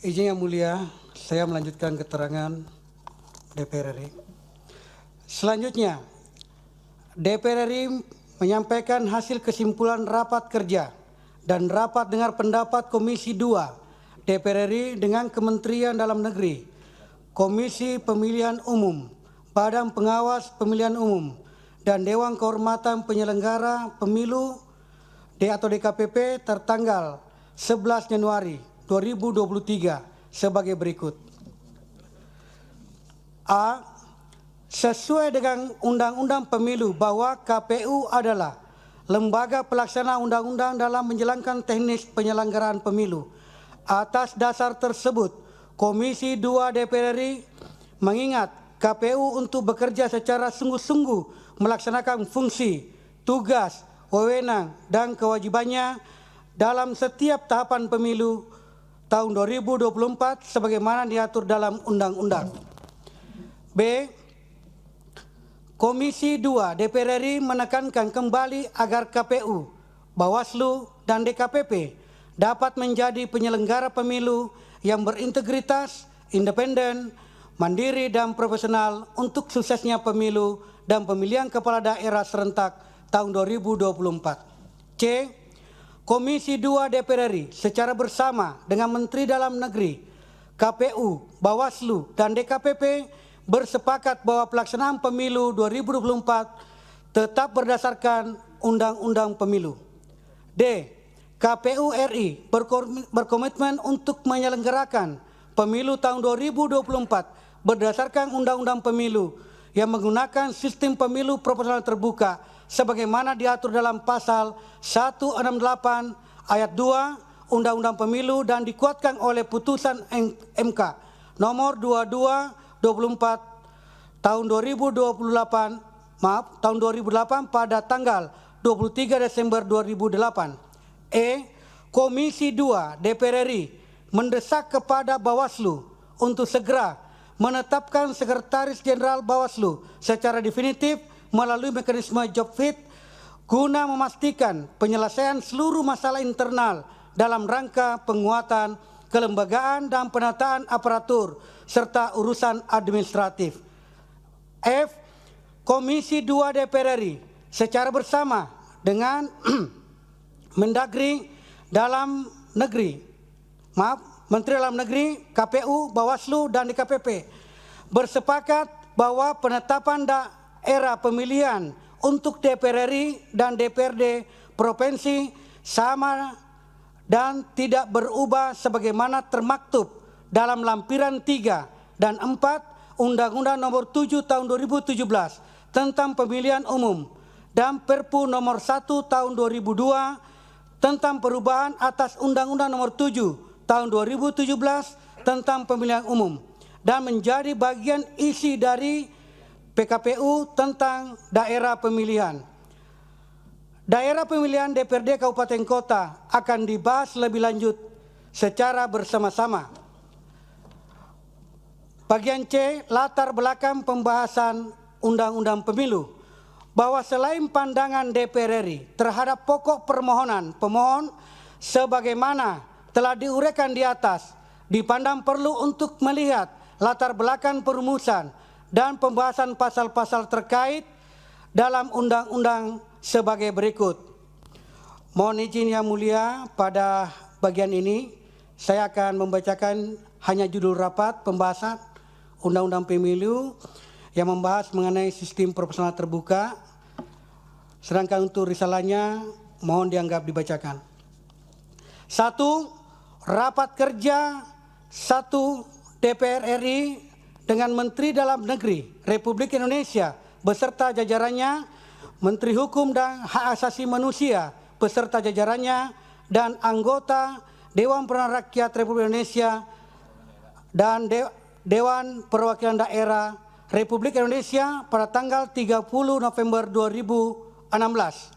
Izin yang mulia, saya melanjutkan keterangan DPR RI. Selanjutnya, DPR RI menyampaikan hasil kesimpulan rapat kerja dan rapat dengar pendapat Komisi 2 DPR RI dengan Kementerian Dalam Negeri, Komisi Pemilihan Umum, Badan Pengawas Pemilihan Umum, dan Dewan Kehormatan Penyelenggara Pemilu DKPP tertanggal 11 Januari 2023 sebagai berikut. A. Sesuai dengan Undang-Undang Pemilu bahwa KPU adalah lembaga pelaksana undang-undang dalam menjalankan teknis penyelenggaraan pemilu. Atas dasar tersebut, Komisi 2 DPR RI mengingat KPU untuk bekerja secara sungguh-sungguh melaksanakan fungsi, tugas, wewenang, dan kewajibannya dalam setiap tahapan pemilu tahun 2024 sebagaimana diatur dalam undang-undang. B. Komisi 2 DPR RI menekankan kembali agar KPU, Bawaslu, dan DKPP dapat menjadi penyelenggara pemilu yang berintegritas, independen, mandiri, dan profesional untuk suksesnya pemilu dan pemilihan kepala daerah serentak tahun 2024. C. Komisi 2 DPR RI secara bersama dengan Menteri Dalam Negeri, KPU, Bawaslu, dan DKPP bersepakat bahwa pelaksanaan pemilu 2024 tetap berdasarkan Undang-Undang Pemilu. D. KPU RI berkomitmen untuk menyelenggarakan pemilu tahun 2024 berdasarkan Undang-Undang Pemilu yang menggunakan sistem pemilu proporsional terbuka sebagaimana diatur dalam pasal 168 ayat 2 Undang-Undang Pemilu dan dikuatkan oleh putusan MK nomor 22/24 tahun 2008 pada tanggal 23 Desember 2008. Komisi 2 DPR RI mendesak kepada Bawaslu untuk segera menetapkan Sekretaris Jenderal Bawaslu secara definitif melalui mekanisme job fit guna memastikan penyelesaian seluruh masalah internal dalam rangka penguatan kelembagaan dan penataan aparatur serta urusan administratif. F. Komisi 2 DPR RI secara bersama dengan Mendagri Menteri Dalam Negeri, KPU, Bawaslu, dan DKPP bersepakat bahwa penetapan daerah pemilihan untuk DPR RI dan DPRD provinsi sama dan tidak berubah sebagaimana termaktub dalam lampiran 3 dan 4 Undang-Undang Nomor 7 Tahun 2017 tentang Pemilihan Umum dan Perpu Nomor 1 Tahun 2002 tentang perubahan atas Undang-Undang Nomor 7 Tahun 2017 tentang Pemilihan Umum dan menjadi bagian isi dari PKPU tentang daerah pemilihan. Daerah pemilihan DPRD Kabupaten Kota akan dibahas lebih lanjut secara bersama-sama. Bagian C, latar belakang pembahasan Undang-Undang Pemilu, bahwa selain pandangan DPR RI terhadap pokok permohonan pemohon sebagaimana telah diuraikan di atas, dipandang perlu untuk melihat latar belakang perumusan dan pembahasan pasal-pasal terkait dalam undang-undang sebagai berikut. Mohon izin yang mulia, pada bagian ini saya akan membacakan hanya judul rapat pembahasan Undang-Undang Pemilu yang membahas mengenai sistem proporsional terbuka. Sedangkan untuk risalahnya mohon dianggap dibacakan. 1. Rapat kerja 1 DPR RI dengan Menteri Dalam Negeri Republik Indonesia beserta jajarannya, Menteri Hukum dan Hak Asasi Manusia beserta jajarannya, dan anggota Dewan Perwakilan Rakyat Republik Indonesia dan Dewan Perwakilan Daerah Republik Indonesia pada tanggal 30 November 2016.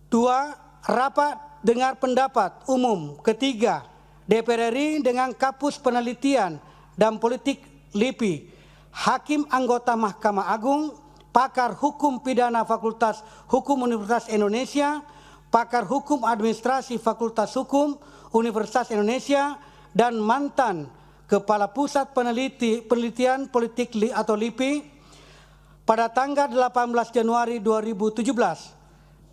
2. Rapat dengar pendapat umum ketiga DPR RI dengan Kapus Penelitian dan Politik LIPI, Hakim Anggota Mahkamah Agung, Pakar Hukum Pidana Fakultas Hukum Universitas Indonesia, Pakar Hukum Administrasi Fakultas Hukum Universitas Indonesia dan mantan Kepala Pusat Penelitian Politik atau LIPI pada tanggal 18 Januari 2017.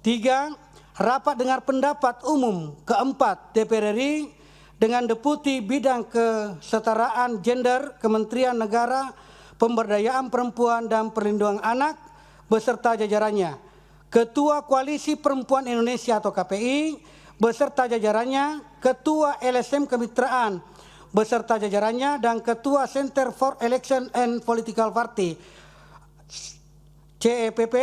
3. Rapat dengar pendapat umum keempat DPR RI dengan Deputi Bidang Kesetaraan Gender Kementerian Negara Pemberdayaan Perempuan dan Perlindungan Anak beserta jajarannya, Ketua Koalisi Perempuan Indonesia atau KPI beserta jajarannya, Ketua LSM Kemitraan beserta jajarannya, dan Ketua Center for Election and Political Party CEPP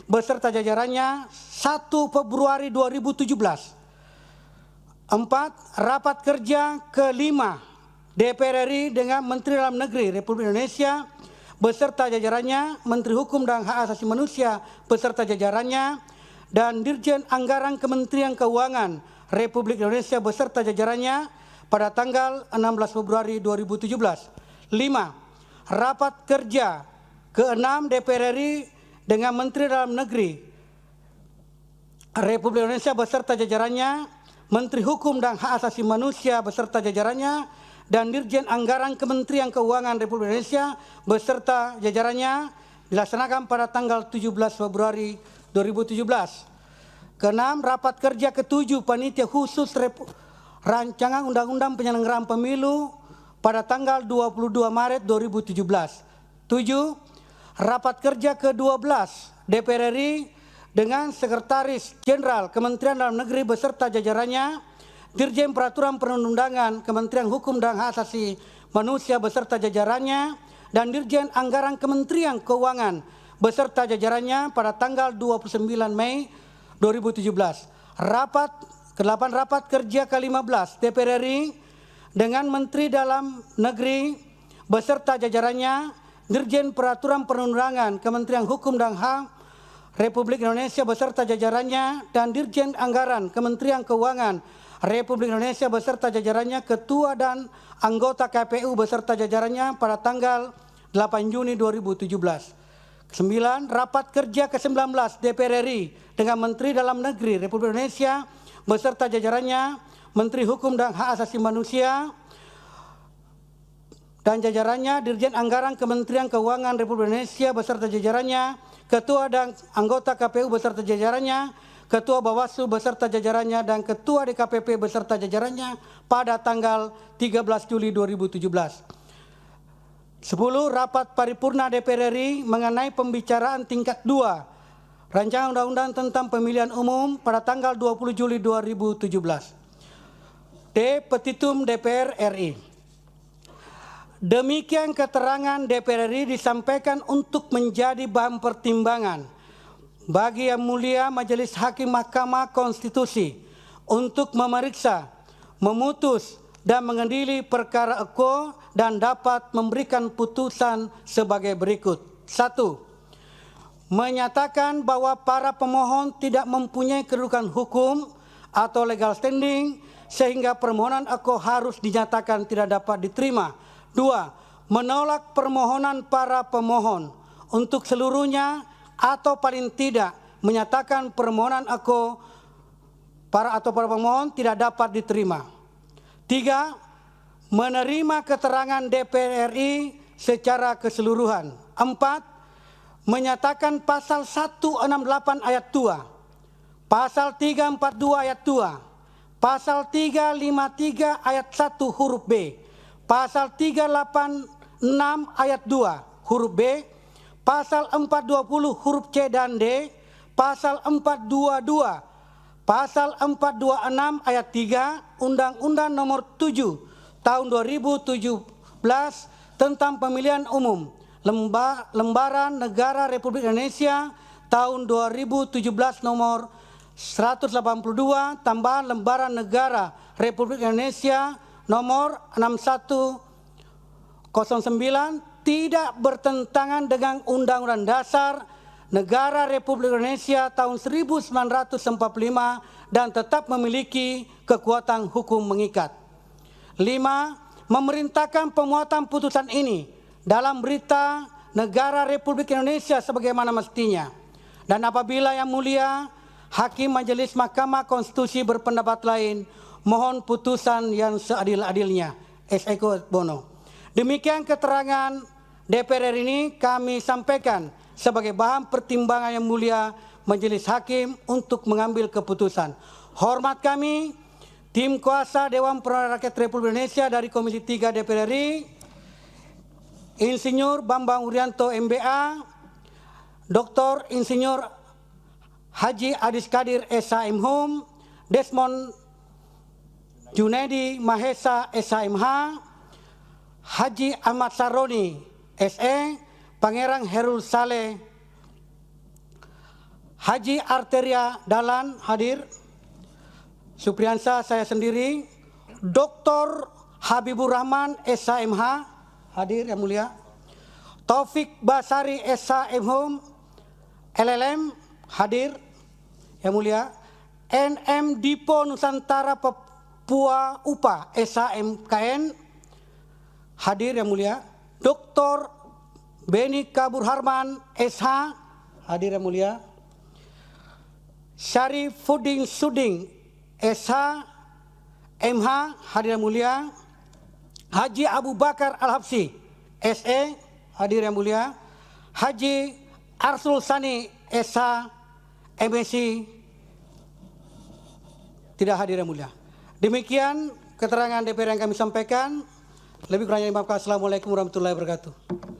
beserta jajarannya 1 Februari 2017. 4. Rapat kerja kelima DPR RI dengan Menteri Dalam Negeri Republik Indonesia beserta jajarannya, Menteri Hukum dan Hak Asasi Manusia beserta jajarannya, dan Dirjen Anggaran Kementerian Keuangan Republik Indonesia beserta jajarannya pada tanggal 16 Februari 2017. 5. Rapat kerja ke-6 DPR RI dengan Menteri Dalam Negeri Republik Indonesia beserta jajarannya, Menteri Hukum dan Hak Asasi Manusia beserta jajarannya, dan Dirjen Anggaran Kementerian Keuangan Republik Indonesia beserta jajarannya dilaksanakan pada tanggal 17 Februari 2017. Keenam, rapat kerja ke-7 Panitia Khusus Rancangan Undang-Undang Penyelenggaraan Pemilu pada tanggal 22 Maret 2017. 7. Rapat kerja ke-12 DPR RI dengan Sekretaris Jenderal Kementerian Dalam Negeri beserta jajarannya, Dirjen Peraturan Perundang-undangan Kementerian Hukum dan Hak Asasi Manusia beserta jajarannya, dan Dirjen Anggaran Kementerian Keuangan beserta jajarannya pada tanggal 29 Mei 2017. Rapat ke-8 rapat kerja ke-15 DPR RI dengan Menteri Dalam Negeri beserta jajarannya, Dirjen Peraturan Perundangan Kementerian Hukum dan HAM Republik Indonesia beserta jajarannya, dan Dirjen Anggaran Kementerian Keuangan Republik Indonesia beserta jajarannya, Ketua dan anggota KPU beserta jajarannya pada tanggal 8 Juni 2017. 9. Rapat kerja ke-19 DPR RI dengan Menteri Dalam Negeri Republik Indonesia beserta jajarannya, Menteri Hukum dan Hak Asasi Manusia dan jajarannya, Dirjen Anggaran Kementerian Keuangan Republik Indonesia beserta jajarannya, Ketua dan anggota KPU beserta jajarannya, Ketua Bawaslu beserta jajarannya, dan Ketua DKPP beserta jajarannya pada tanggal 13 Juli 2017. 10. Rapat Paripurna DPR RI mengenai pembicaraan tingkat 2 Rancangan Undang-Undang tentang Pemilihan Umum pada tanggal 20 Juli 2017. D. Petitum DPR RI. Demikian keterangan DPR RI disampaikan untuk menjadi bahan pertimbangan bagi Yang Mulia Majelis Hakim Mahkamah Konstitusi untuk memeriksa, memutus, dan mengadili perkara EKO dan dapat memberikan putusan sebagai berikut. 1. Menyatakan bahwa para pemohon tidak mempunyai kedudukan hukum atau legal standing sehingga permohonan EKO harus dinyatakan tidak dapat diterima. 2. Menolak permohonan para pemohon untuk seluruhnya atau paling tidak menyatakan permohonan EKO para pemohon tidak dapat diterima. 3. Menerima keterangan DPR RI secara keseluruhan. 4. Menyatakan pasal 168 ayat 2, pasal 342 ayat 2, pasal 353 ayat 1 huruf B, pasal 386 ayat 2 huruf B, pasal 420 huruf C dan D, pasal 422, pasal 426 ayat 3 Undang-Undang Nomor 7 Tahun 2017 tentang Pemilihan Umum, Lembaran Negara Republik Indonesia Tahun 2017 Nomor 182, tambahan Lembaran Negara Republik Indonesia Nomor 6109 tidak bertentangan dengan Undang-Undang Dasar Negara Republik Indonesia tahun 1945 dan tetap memiliki kekuatan hukum mengikat. 5. Memerintahkan pemuatan putusan ini dalam berita Negara Republik Indonesia sebagaimana mestinya. Dan apabila Yang Mulia Hakim Majelis Mahkamah Konstitusi berpendapat lain, Mohon putusan yang seadil-adilnya. S. Eko Bono. Demikian keterangan DPR RI ini kami sampaikan sebagai bahan pertimbangan yang mulia Majelis Hakim untuk mengambil keputusan. Hormat kami, tim kuasa Dewan Perwakilan Rakyat Republik Indonesia dari Komisi 3 DPR RI, Insinyur Bambang Urianto MBA, Dr. Insinyur Haji Adis Kadir SHM, Desmond Junedi Mahesa SHMH, Haji Ahmad Saroni SE, Pangeran Herul Saleh, Haji Arteria Dahlan hadir, Supriyansa saya sendiri, Dr. Habibur Rahman SHMH hadir yang mulia, Taufik Basari SHMH LLM hadir yang mulia, NM Dipo Nusantara Papua UPA SHMKN hadir yang mulia, Dr. Beni Kabur Harman SH hadir yang mulia, Syarifuddin Suding SH MH hadir yang mulia, Haji Abu Bakar Al-Habsyi SE hadir yang mulia, Haji Arsul Sani SH MSc tidak hadir yang mulia. Demikian keterangan DPR yang kami sampaikan. Lebih kurangnya dimaafkan. Assalamualaikum warahmatullahi wabarakatuh.